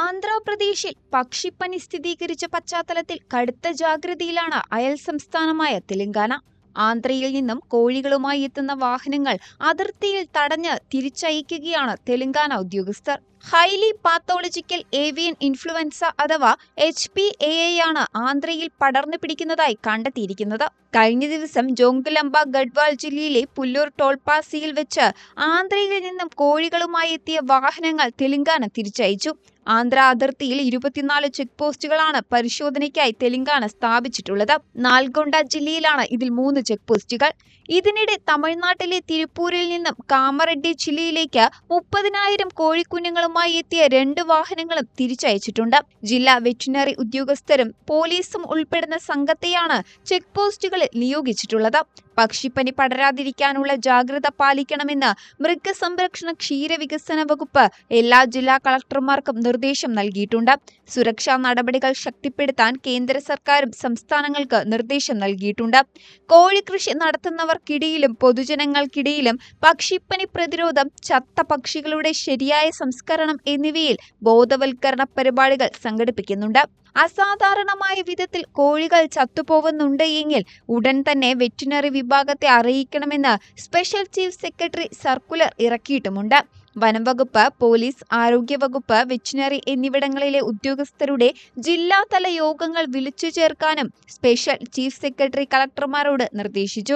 ആന്ധ്രാപ്രദേശിൽ പക്ഷിപ്പനി സ്ഥിരീകരിച്ച പശ്ചാത്തലത്തിൽ കടുത്ത ജാഗ്രതയിലാണ് അയൽ സംസ്ഥാനമായ തെലങ്കാന. ആന്ധ്രയിൽ നിന്നും കോഴികളുമായി എത്തുന്ന വാഹനങ്ങൾ അതിർത്തിയിൽ തടഞ്ഞ് തിരിച്ചയക്കുകയാണ് തെലങ്കാന ഉദ്യോഗസ്ഥർ. ഹൈലി പാത്തോളജിക്കൽ ഏവിയൻ ഇൻഫ്ലുവൻസ അഥവാ HPAI ആണ് ആന്ധ്രയിൽ പടർന്നു പിടിക്കുന്നതായി കണ്ടെത്തിയിരിക്കുന്നത്. കഴിഞ്ഞ ദിവസം ജോങ്കുലംബ ഗഡ്വാൾ ജില്ലയിലെ പുല്ലൂർ ടോൾപാസിയിൽ വെച്ച് ആന്ധ്രയിൽ നിന്നും കോഴികളുമായി എത്തിയ വാഹനങ്ങൾ തെലങ്കാന തിരിച്ചയച്ചു. ആന്ധ്ര അതിർത്തിയിൽ 24 ചെക്ക് പോസ്റ്റുകളാണ് പരിശോധനയ്ക്കായി തെലങ്കാന സ്ഥാപിച്ചിട്ടുള്ളത്. നാൽഗൊണ്ട ജില്ലയിലാണ് ഇതിൽ 3 ചെക്ക് പോസ്റ്റുകൾ. ഇതിനിടെ തമിഴ്നാട്ടിലെ തിരുപ്പൂരിൽ നിന്നും കാമറെഡ്ഡി ജില്ലയിലേക്ക് 30,000 കോഴിക്കുഞ്ഞുങ്ങളുമായി എത്തിയ 2 വാഹനങ്ങളും തിരിച്ചയച്ചിട്ടുണ്ട്. ജില്ലാ വെറ്റിനറി ഉദ്യോഗസ്ഥരും പോലീസും ഉൾപ്പെടുന്ന സംഘത്തെയാണ് ചെക്ക് പോസ്റ്റുകളിൽ നിയോഗിച്ചിട്ടുള്ളത്. പക്ഷിപ്പനി പടരാതിരിക്കാനുള്ള ജാഗ്രത പാലിക്കണമെന്ന് മൃഗസംരക്ഷണ ക്ഷീരവികസന വകുപ്പ് എല്ലാ ജില്ലാ കളക്ടർമാർക്കും നിർദ്ദേശം നൽകിയിട്ടുണ്ട്. സുരക്ഷാ നടപടികൾ ശക്തിപ്പെടുത്താൻ കേന്ദ്ര സർക്കാരും സംസ്ഥാനങ്ങൾക്ക് നിർദ്ദേശം നൽകിയിട്ടുണ്ട്. കോഴിക്കൃഷി നടത്തുന്നവർക്കിടയിലും പൊതുജനങ്ങൾക്കിടയിലും പക്ഷിപ്പനി പ്രതിരോധം, ചത്ത പക്ഷികളുടെ ശരിയായ സംസ്കരണം എന്നിവയിൽ ബോധവൽക്കരണ പരിപാടികൾ സംഘടിപ്പിക്കുന്നുണ്ട്. അസാധാരണമായ വിധത്തിൽ കോഴികൾ ചത്തുപോകുന്നുണ്ട് എങ്കിൽ ഉടൻ തന്നെ വെറ്റിനറി വിഭാഗത്തെ അറിയിക്കണമെന്ന് സ്പെഷ്യൽ ചീഫ് സെക്രട്ടറി സർക്കുലർ ഇറക്കിയിട്ടുമുണ്ട്. വനംവകുപ്പ്, പോലീസ്, ആരോഗ്യവകുപ്പ്, വെറ്റിനറി എന്നിവിടങ്ങളിലെ ഉദ്യോഗസ്ഥരുടെ ജില്ലാതല യോഗങ്ങൾ വിളിച്ചു ചേർക്കാനും സ്പെഷ്യൽ ചീഫ് സെക്രട്ടറി കളക്ടർമാരോട് നിർദ്ദേശിച്ചു.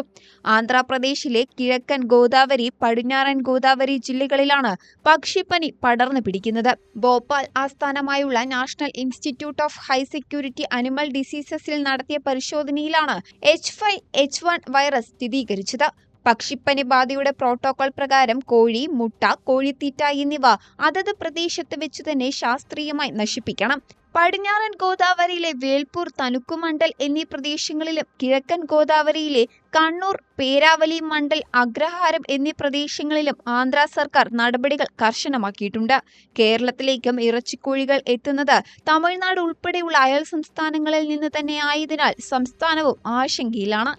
ആന്ധ്രാപ്രദേശിലെ കിഴക്കൻ ഗോദാവരി, പടിഞ്ഞാറൻ ഗോദാവരി ജില്ലകളിലാണ് പക്ഷിപ്പനി പടർന്നു പിടിക്കുന്നത്. ഭോപ്പാൽ ആസ്ഥാനമായുള്ള national institute of high security animal ഡിസീസസിൽ നടത്തിയ പരിശോധനയിലാണ് H5H1 വൈറസ് സ്ഥിരീകരിച്ചത്. പക്ഷിപ്പനി ബാധയുടെ പ്രോട്ടോകോൾ പ്രകാരം കോഴി, മുട്ട, കോഴിത്തീറ്റ എന്നിവ അതത് പ്രദേശത്ത് വെച്ചു തന്നെ ശാസ്ത്രീയമായി നശിപ്പിക്കണം. പടിഞ്ഞാറൻ ഗോദാവരിയിലെ വേൽപൂർ, തനുക്കു മണ്ഡൽ എന്നീ പ്രദേശങ്ങളിലും കിഴക്കൻ ഗോദാവരിയിലെ കണ്ണൂർ, പേരാവലി മണ്ഡൽ, അഗ്രഹാരം എന്നീ പ്രദേശങ്ങളിലും ആന്ധ്ര സർക്കാർ നടപടികൾ കർശനമാക്കിയിട്ടുണ്ട്. കേരളത്തിലേക്കും ഇറച്ചിക്കോഴികൾ എത്തുന്നത് തമിഴ്നാട് ഉൾപ്പെടെയുള്ള അയൽ സംസ്ഥാനങ്ങളിൽ നിന്ന് തന്നെ ആയതിനാൽ സംസ്ഥാനവും ആശങ്കയിലാണ്.